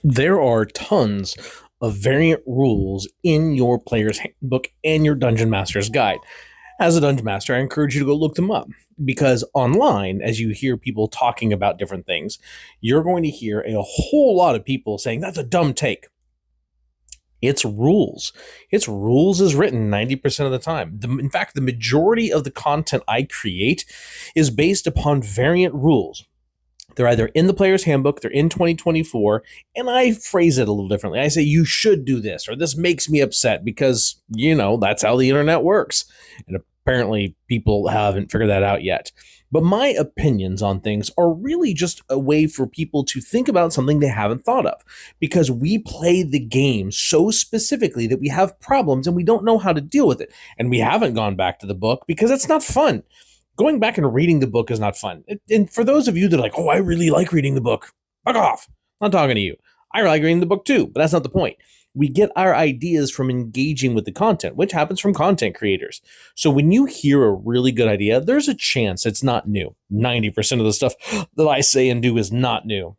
There are tons of variant rules in your player's handbook and your Dungeon Master's Guide. As a Dungeon Master, I encourage you to go look them up because online, as you hear people talking about different things, you're going to hear a whole lot of people saying that's a dumb take. It's rules. It's rules is written 90% of the time. In fact, the majority of the content I create is based upon variant rules. They're either in the player's handbook, they're in 2024, and I phrase it a little differently. I say, you should do this, or this makes me upset because, that's how the internet works. And apparently people haven't figured that out yet. But my opinions on things are really just a way for people to think about something they haven't thought of because we play the game so specifically that we have problems and we don't know how to deal with it. And we haven't gone back to the book because it's not fun. Going back and reading the book is not fun. And for those of you that are like, oh, I really like reading the book, fuck off. I'm not talking to you. I like reading the book too, but that's not the point. We get our ideas from engaging with the content, which happens from content creators. So when you hear a really good idea, there's a chance it's not new. 90% of the stuff that I say and do is not new.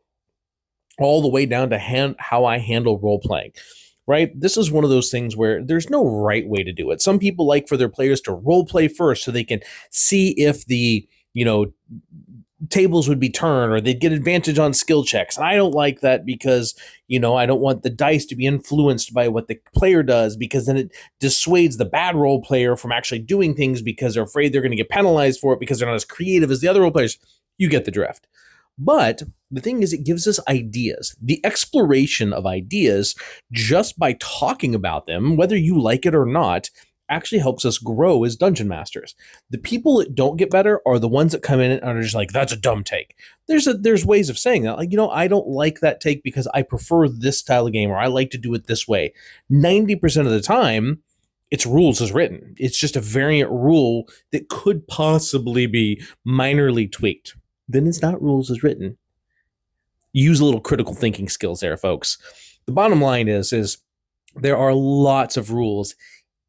All the way down to how I handle role playing, right? This is one of those things where there's no right way to do it. Some people like for their players to role play first so they can see if the, tables would be turned or they'd get advantage on skill checks. And I don't like that because, I don't want the dice to be influenced by what the player does because then it dissuades the bad role player from actually doing things because they're afraid they're going to get penalized for it because they're not as creative as the other role players. You get the drift. But the thing is, it gives us ideas. The exploration of ideas just by talking about them, whether you like it or not, actually helps us grow as dungeon masters. The people that don't get better are the ones that come in and are just like, that's a dumb take. There's ways of saying that. Like, I don't like that take because I prefer this style of game or I like to do it this way. 90% of the time, it's rules as written. It's just a variant rule that could possibly be minorly tweaked. Then it's not rules as written. Use a little critical thinking skills there, folks. The bottom line is there are lots of rules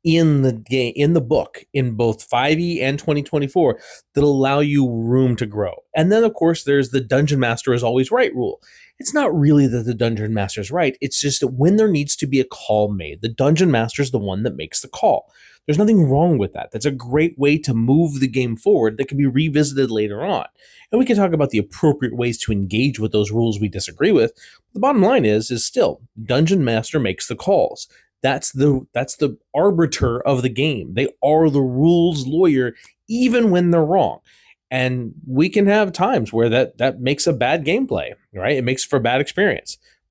in the game, in the book, in both 5e and 2024 that allow you room to grow. And then, of course, there's the dungeon master is always right rule. It's not really that the dungeon master is right. It's just that when there needs to be a call made, the dungeon master is the one that makes the call. There's nothing wrong with that. That's a great way to move the game forward that can be revisited later on. And we can talk about the appropriate ways to engage with those rules we disagree with. The bottom line is still dungeon master makes the calls. That's the arbiter of the game. They are the rules lawyer, even when they're wrong. And we can have times where that makes a bad gameplay, right? It makes for a bad experience.